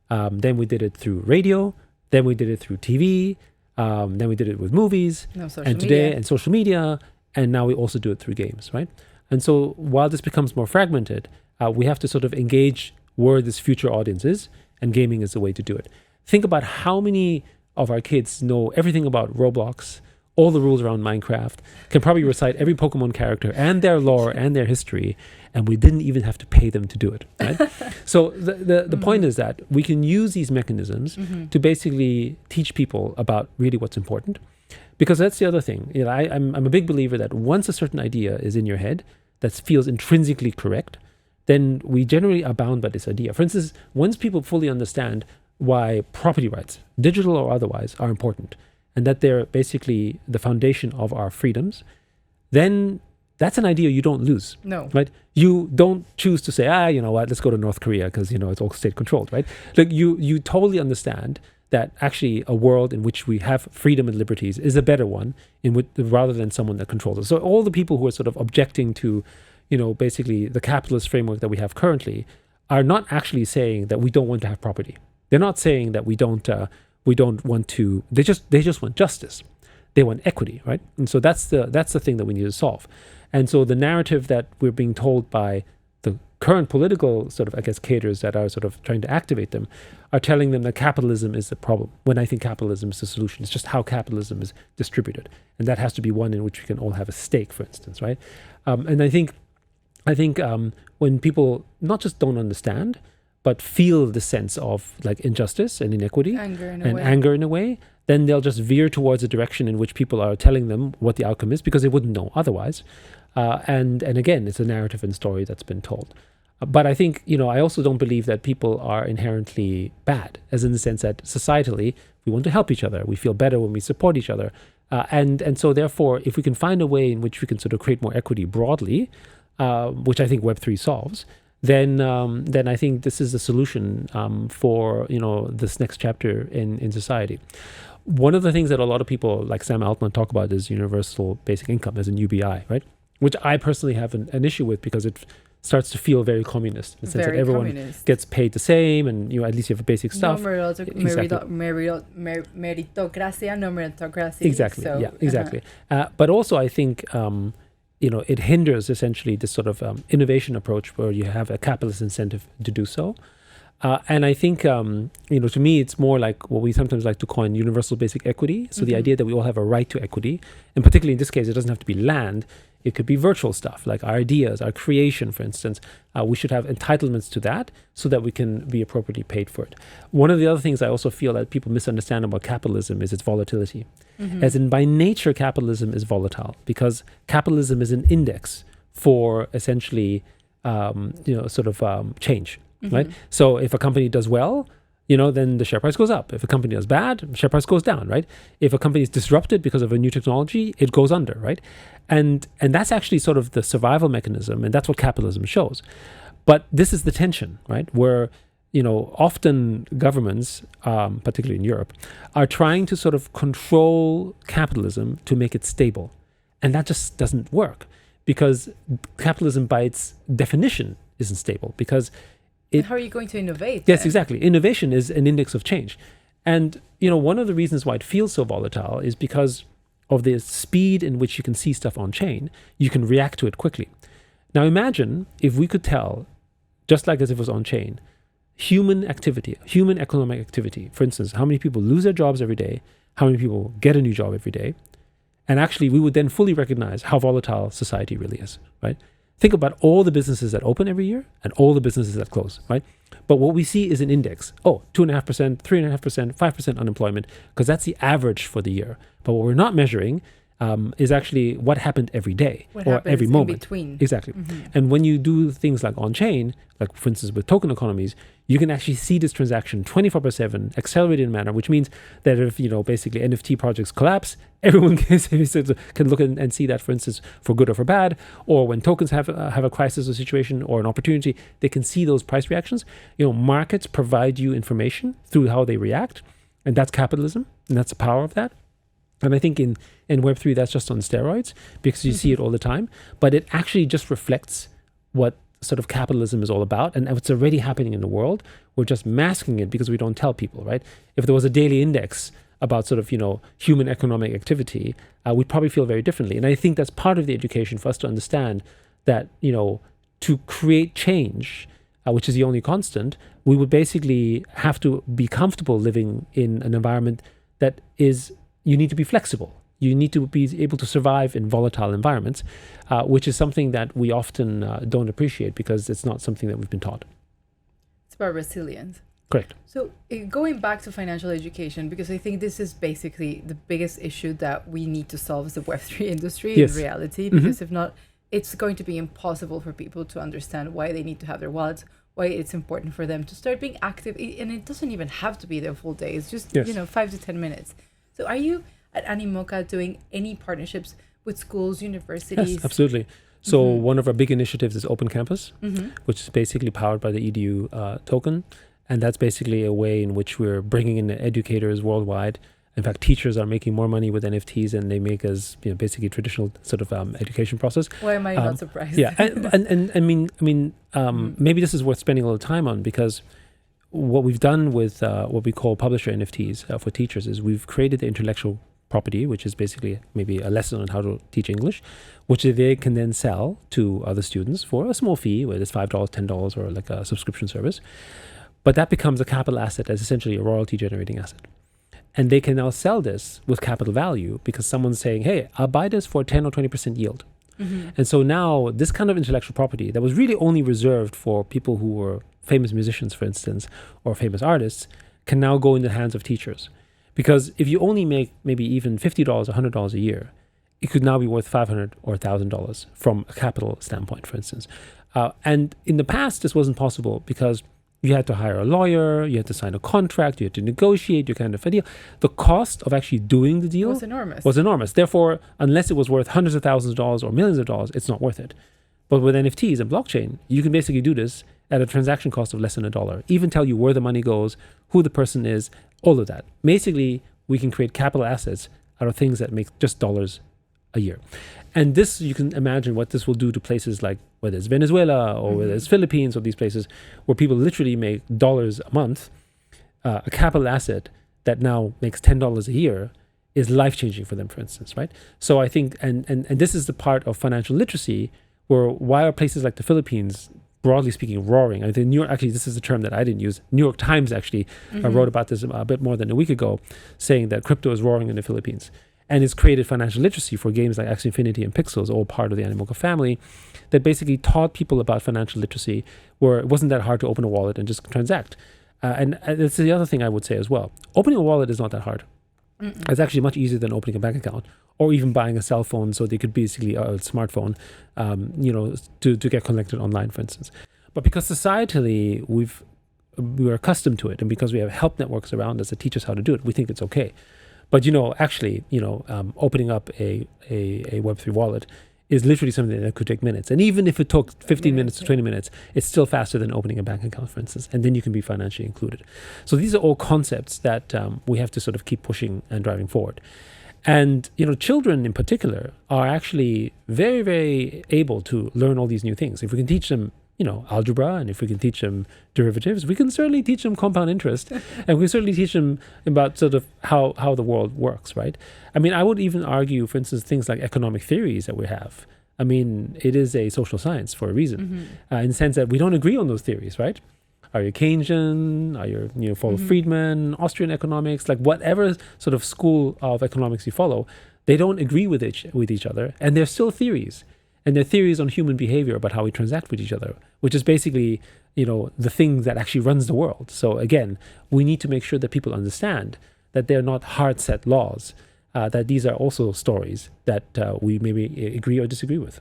then we did it through radio. Then we did it through TV. Then we did it with movies. And social media. And now we also do it through games, right? And so while this becomes more fragmented, we have to sort of engage where this future audience is, and gaming is the way to do it. Think about how many of our kids know everything about Roblox, all the rules around Minecraft, can probably recite every Pokemon character and their lore and their history, and we didn't even have to pay them to do it, right? So the point is that we can use these mechanisms to basically teach people about really what's important, because that's the other thing. I'm a big believer that once a certain idea is in your head that feels intrinsically correct, then we generally are bound by this idea. For instance, once people fully understand why property rights, digital or otherwise, are important, and that they're basically the foundation of our freedoms, then that's an idea you don't lose. No. Right? You don't choose to say, you know what, let's go to North Korea because, it's all state controlled, right? Like you totally understand that actually a world in which we have freedom and liberties is a better one rather than someone that controls us. So all the people who are sort of objecting to, basically the capitalist framework that we have currently are not actually saying that we don't want to have property. They're not saying that we don't want to, they just want justice. They want equity, right? And so that's the thing that we need to solve. And so the narrative that we're being told by the current political sort of, cadres that are sort of trying to activate them are telling them that capitalism is the problem, when I think capitalism is the solution. It's just how capitalism is distributed. And that has to be one in which we can all have a stake, for instance, right? And I think when people not just don't understand, but feel the sense of like injustice and inequity anger in a way, then they'll just veer towards a direction in which people are telling them what the outcome is because they wouldn't know otherwise. And again, it's a narrative and story that's been told. But I think, I also don't believe that people are inherently bad, as in the sense that societally, we want to help each other. We feel better when we support each other. And so therefore, if we can find a way in which we can sort of create more equity broadly, which I think Web3 solves, then I think this is the solution for this next chapter in society. One of the things that a lot of people like Sam Altman talk about is universal basic income as an UBI, right? Which I personally have an issue with because it starts to feel very communist. In the sense that everyone gets paid the same, and at least you have a basic stuff. Meritocracia, no meritocracy. Exactly. So, exactly. But also, I think. It hinders essentially this sort of innovation approach where you have a capitalist incentive to do so. And I think, to me, it's more like what we sometimes like to coin universal basic equity. So the idea that we all have a right to equity, and particularly in this case, it doesn't have to be land. It could be virtual stuff like our ideas, our creation, for instance. We should have entitlements to that so that we can be appropriately paid for it. One of the other things I also feel that people misunderstand about capitalism is its volatility. As in, by nature, capitalism is volatile because capitalism is an index for essentially, change, right? So if a company does well, then the share price goes up. If a company does bad, the share price goes down, right? If a company is disrupted because of a new technology, it goes under, right? And that's actually sort of the survival mechanism, and that's what capitalism shows. But this is the tension, right? Where, often governments, particularly in Europe, are trying to sort of control capitalism to make it stable. And that just doesn't work, because capitalism by its definition isn't stable, because how are you going to innovate Yes, then? exactly. Innovation is an index of change. And, one of the reasons why it feels so volatile is because of the speed in which you can see stuff on chain. You can react to it quickly. Now imagine if we could tell, just like as if it was on chain, human activity, human economic activity, for instance, how many people lose their jobs every day, how many people get a new job every day. And actually, we would then fully recognize how volatile society really is, right? Think about all the businesses that open every year and all the businesses that close, right? But what we see is an index. 2.5%, 3.5%, 5% unemployment, because that's the average for the year. But what we're not measuring is actually what happened every day or every moment. In between. Exactly. And when you do things like on-chain, like for instance with token economies, you can actually see this transaction 24/7, accelerated in manner, which means that if, basically NFT projects collapse, everyone can look and see that, for instance, for good or for bad, or when tokens have a crisis or situation or an opportunity, they can see those price reactions. Markets provide you information through how they react, and that's capitalism, and that's the power of that. And I think in Web3, that's just on steroids, because you see it all the time. But it actually just reflects what sort of capitalism is all about, and what's already happening in the world. We're just masking it because we don't tell people, right? If there was a daily index about sort of, human economic activity, we'd probably feel very differently. And I think that's part of the education for us to understand that, to create change, which is the only constant, we would basically have to be comfortable living in an environment that is, you need to be flexible. You need to be able to survive in volatile environments, which is something that we often don't appreciate because it's not something that we've been taught. It's about resilience. Correct. So going back to financial education, because I think this is basically the biggest issue that we need to solve as the Web3 industry in reality, because if not, it's going to be impossible for people to understand why they need to have their wallets, why it's important for them to start being active. And it doesn't even have to be their full day. It's just, 5 to 10 minutes. So are you at Animoca doing any partnerships with schools, universities? Yes, absolutely. So one of our big initiatives is Open Campus, which is basically powered by the EDU token. And that's basically a way in which we're bringing in educators worldwide. In fact, teachers are making more money with NFTs than they make as basically traditional sort of education process. Why am I not surprised? Yeah, and I mean, maybe this is worth spending a little time on, because what we've done with what we call publisher NFTs for teachers is we've created the intellectual property, which is basically maybe a lesson on how to teach English, which they can then sell to other students for a small fee, whether it's $5, $10, or like a subscription service. But that becomes a capital asset, as essentially a royalty generating asset. And they can now sell this with capital value because someone's saying, hey, I'll buy this for 10 or 20% yield. And so now this kind of intellectual property that was really only reserved for people who were famous musicians, for instance, or famous artists, can now go in the hands of teachers. Because if you only make maybe even $50, $100 a year, it could now be worth $500 or $1,000 from a capital standpoint, for instance. And in the past, this wasn't possible because you had to hire a lawyer, you had to sign a contract, you had to negotiate your kind of a deal. The cost of actually doing the deal was enormous. Therefore, unless it was worth hundreds of thousands of dollars or millions of dollars, it's not worth it. But with NFTs and blockchain, you can basically do this at a transaction cost of less than $1. Even tell you where the money goes, who the person is, all of that. Basically, we can create capital assets out of things that make just dollars a year. And this, you can imagine what this will do to places like whether it's Venezuela or whether it's Philippines or these places where people literally make dollars a month. A capital asset that now makes $10 a year is life-changing for them, for instance, right? So I think, and this is the part of financial literacy where why are places like the Philippines, broadly speaking, roaring? I think actually, this is a term that I didn't use. New York Times actually wrote about this a bit more than a week ago, saying that crypto is roaring in the Philippines. And it's created financial literacy for games like Axie Infinity and Pixels, all part of the Animoca family, that basically taught people about financial literacy, where it wasn't that hard to open a wallet and just transact. And that's the other thing I would say as well. Opening a wallet is not that hard. It's actually much easier than opening a bank account or even buying a cell phone, so they could basically, a smartphone, to get connected online, for instance. But because societally we're accustomed to it, and because we have help networks around us that teach us how to do it, we think it's okay. But, actually, opening up a Web3 wallet is literally something that could take minutes. And even if it took 15 minutes to 20 minutes, it's still faster than opening a bank account, for instance. And then you can be financially included. So these are all concepts that we have to sort of keep pushing and driving forward. And, children in particular are actually very, very able to learn all these new things. If we can teach them, algebra, and if we can teach them derivatives, we can certainly teach them compound interest, and we can certainly teach them about sort of how the world works, right? I mean, I would even argue, for instance, things like economic theories that we have. I mean, it is a social science for a reason, in the sense that we don't agree on those theories, right? Are you Keynesian? Are you follow Friedman, Austrian economics? Like whatever sort of school of economics you follow, they don't agree with each other, and they're still theories. And they're theories on human behavior about how we transact with each other, which is basically, the thing that actually runs the world. So again, we need to make sure that people understand that they're not hard set laws, that these are also stories that we maybe agree or disagree with.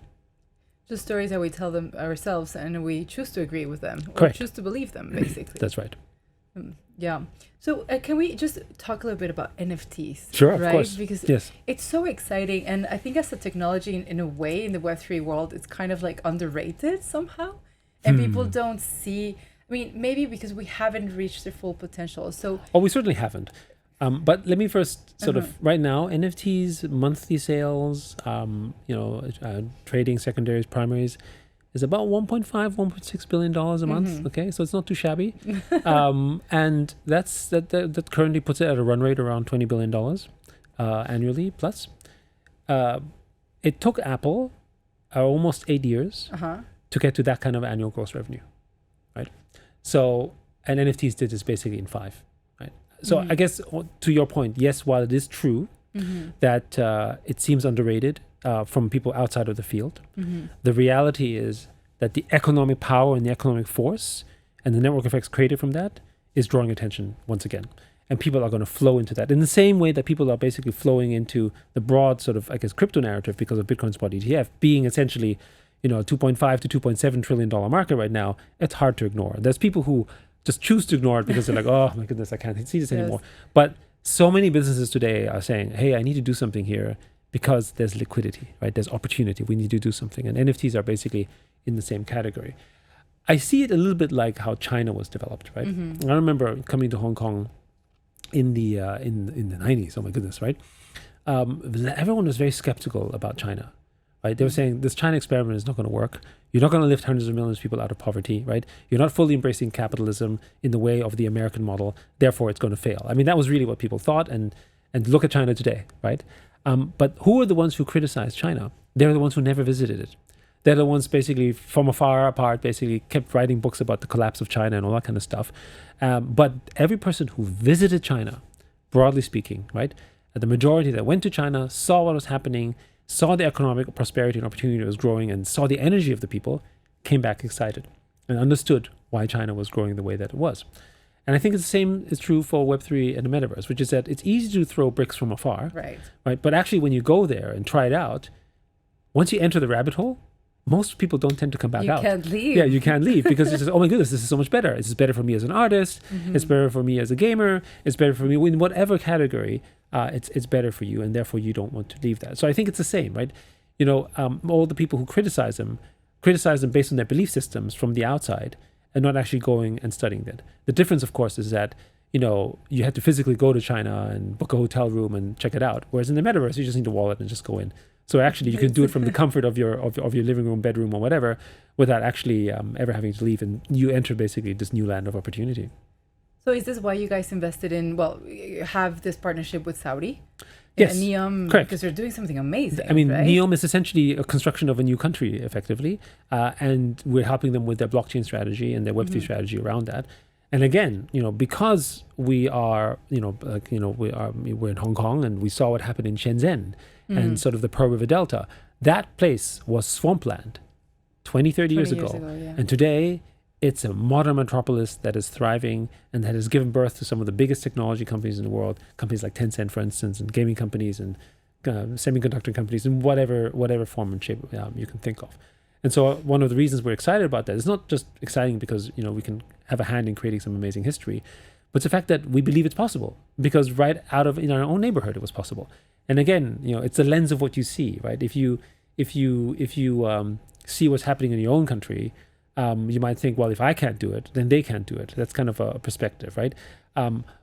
Just stories that we tell them ourselves, and we choose to agree with them, or Correct. choose to believe them, basically. That's right. Yeah. So can we just talk a little bit about NFTs? Sure, right? of course. Because yes. it's so exciting, and I think as a technology, in a way, in the Web3 world, it's kind of like underrated somehow, and people don't see. I mean, maybe because we haven't reached their full potential. So. Oh, we certainly haven't. But let me first sort of right now, NFTs, monthly sales, trading secondaries, primaries, is about $1.6 billion a month. Okay, so it's not too shabby, and that currently puts it at a run rate around $20 billion annually plus. It took Apple almost 8 years to get to that kind of annual gross revenue, right? So, and NFTs did this basically in 5. So I guess to your point, yes, while it is true that it seems underrated from people outside of the field, the reality is that the economic power and the economic force and the network effects created from that is drawing attention once again. And people are going to flow into that in the same way that people are basically flowing into the broad sort of, I guess, crypto narrative because of Bitcoin spot ETF being essentially, a $2.5 to $2.7 trillion market right now. It's hard to ignore. There's people who just choose to ignore it because they're like, oh my goodness, I can't see this anymore. But so many businesses today are saying, hey, I need to do something here because there's liquidity, right? There's opportunity. We need to do something. And NFTs are basically in the same category. I see it a little bit like how China was developed, right? I remember coming to Hong Kong in the 90s. Oh my goodness, right? Everyone was very skeptical about China, right? They were saying this China experiment is not going to work. You're not going to lift hundreds of millions of people out of poverty, right? You're not fully embracing capitalism in the way of the American model. Therefore, it's going to fail. I mean, that was really what people thought. And look at China today, right? But who are the ones who criticized China? They're the ones who never visited it. They're the ones basically from afar apart, basically kept writing books about the collapse of China and all that kind of stuff. But every person who visited China, broadly speaking, right? The majority that went to China, saw what was happening, saw the economic prosperity and opportunity that was growing, and saw the energy of the people, came back excited and understood why China was growing the way that it was. And I think it's the same is true for Web3 and the Metaverse, which is that it's easy to throw bricks from afar, right? But actually, when you go there and try it out, once you enter the rabbit hole, most people don't tend to come back out. You can't leave. Yeah, you can't leave because it's just, oh my goodness, this is so much better. This is better for me as an artist. It's better for me as a gamer. It's better for me in whatever category. It's better for you, and therefore you don't want to leave that. So I think it's the same, right? All the people who criticize them based on their belief systems from the outside and not actually going and studying that. The difference, of course, is that you had to physically go to China and book a hotel room and check it out. Whereas in the Metaverse, you just need a wallet and just go in. So actually, you can do it from the comfort of your living room, bedroom, or whatever, without actually ever having to leave, and you enter basically this new land of opportunity. So is this why you guys invested in? Well, you have this partnership with Saudi, yes, Neom, correct, because they're doing something amazing. I mean, right? Neom is essentially a construction of a new country, effectively, and we're helping them with their blockchain strategy and their Web3 strategy around that. And again, because we are, we're in Hong Kong, and we saw what happened in Shenzhen. And sort of the Pearl River Delta, that place was swampland 30 years ago. Yeah. And today, it's a modern metropolis that is thriving and that has given birth to some of the biggest technology companies in the world, companies like Tencent, for instance, and gaming companies and semiconductor companies in whatever form and shape you can think of. And so one of the reasons we're excited about that is not just exciting because, we can have a hand in creating some amazing history, but it's the fact that we believe it's possible because right out of in our own neighborhood, it was possible. And again, it's the lens of what you see, right? If you if you see what's happening in your own country, you might think, well, if I can't do it, then they can't do it. That's kind of a perspective, right?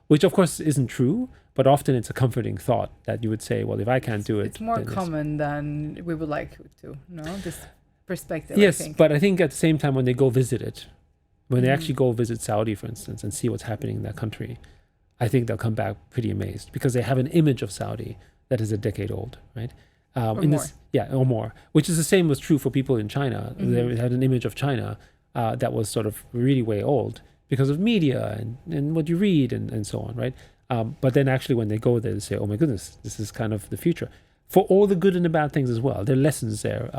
Which of course isn't true, but often it's a comforting thought that you would say, well, if I can't do it, it's more common than we would like to, no? This perspective. Yes, I think. but I think at the same time, when they go visit it, when they actually go visit Saudi, for instance, and see what's happening in that country, I think they'll come back pretty amazed because they have an image of Saudi that is a decade old, right? Or more. Or more, which is the same was true for people in China. They had an image of China that was sort of really way old because of media and what you read and so on, right? But then actually when they go there, they say, oh my goodness, this is kind of the future. For all the good and the bad things as well. There are lessons there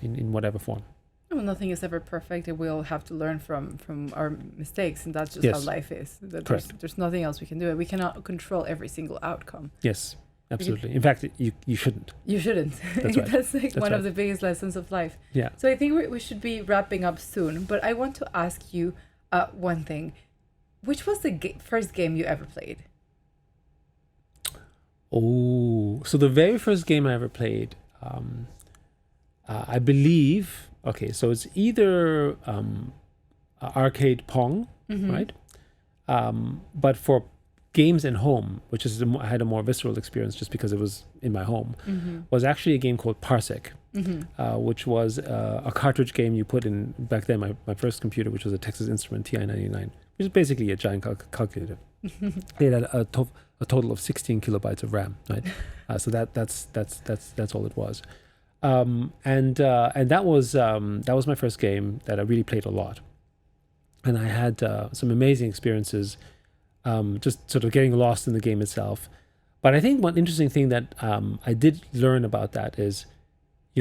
in whatever form. Well, nothing is ever perfect, and we all have to learn from our mistakes, and that's just how life is. There's nothing else we can do. We cannot control every single outcome. Yes, absolutely. In fact, you shouldn't. You shouldn't. That's right. That's one of the biggest lessons of life. Yeah. So I think we should be wrapping up soon, but I want to ask you one thing. Which was the first game you ever played? Oh, so the very first game I ever played, I believe, okay, so it's either arcade Pong, right? But for games in home, which is I had a more visceral experience just because it was in my home, was actually a game called Parsec, which was a cartridge game you put in, back then, my first computer, which was a Texas Instrument TI-99, which is basically a giant calculator. It had a total of 16 kilobytes of RAM, right? So that's all it was. And that was my first game that I really played a lot, and I had some amazing experiences, just sort of getting lost in the game itself. But I think one interesting thing that I did learn about that is,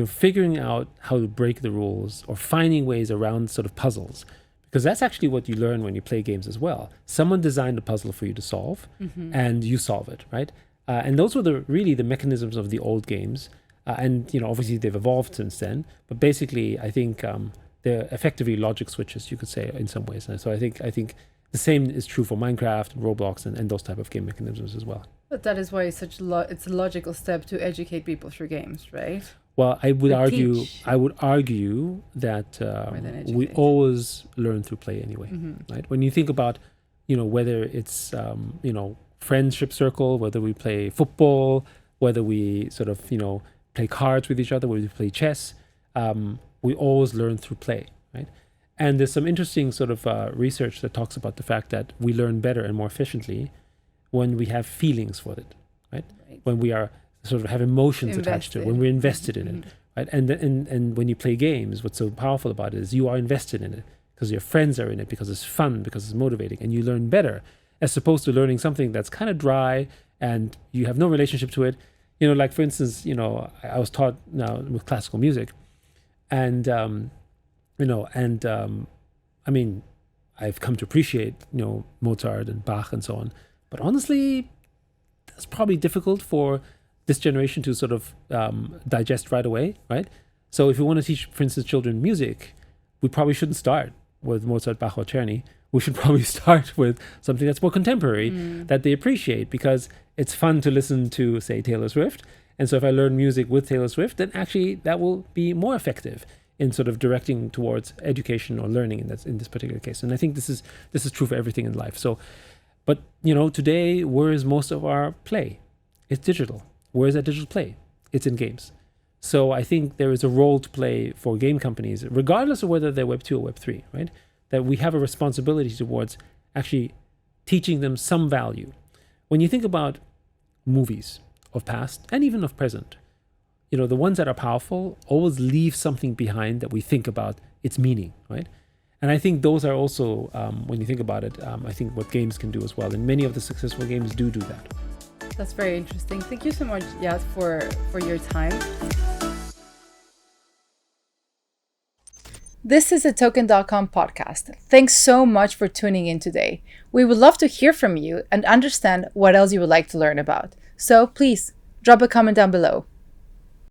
figuring out how to break the rules or finding ways around sort of puzzles, because that's actually what you learn when you play games as well. Someone designed a puzzle for you to solve, and you solve it, right? And those were really the mechanisms of the old games. And obviously they've evolved since then, but basically I think they're effectively logic switches, you could say, in some ways. And so I think the same is true for Minecraft and Roblox and those type of game mechanisms as well. But that is why it's it's a logical step to educate people through games, right? Well, I would argue that we always learn through play anyway, right? When you think about, whether it's friendship circle, whether we play football, whether we sort of play cards with each other, whether we play chess, we always learn through play, right? And there's some interesting sort of research that talks about the fact that we learn better and more efficiently when we have feelings for it, right? When we are sort of have emotions attached to it, when we're invested in it, right? And when you play games, what's so powerful about it is you are invested in it because your friends are in it, because it's fun, because it's motivating, and you learn better, as opposed to learning something that's kind of dry and you have no relationship to it. Like for instance, I was taught now with classical music, and I mean, I've come to appreciate Mozart and Bach and so on, but honestly, that's probably difficult for this generation to sort of digest right away, right? So if we want to teach, for instance, children music, we probably shouldn't start with Mozart, Bach, or Czerny. We should probably start with something that's more contemporary that they appreciate, because it's fun to listen to, say, Taylor Swift. And so if I learn music with Taylor Swift, then actually that will be more effective in sort of directing towards education or learning in this particular case. And I think this is true for everything in life. So, but today, where is most of our play? It's digital. Where is that digital play? It's in games. So I think there is a role to play for game companies, regardless of whether they're Web 2 or Web 3, right? That we have a responsibility towards actually teaching them some value. When you think about movies of past and even of present, the ones that are powerful always leave something behind that we think about its meaning, right? And I think those are also, when you think about it, I think what games can do as well. And many of the successful games do that. That's very interesting. Thank you so much, Yat, for your time. This is a Token.com podcast. Thanks so much for tuning in today. We would love to hear from you and understand what else you would like to learn about. So please drop a comment down below.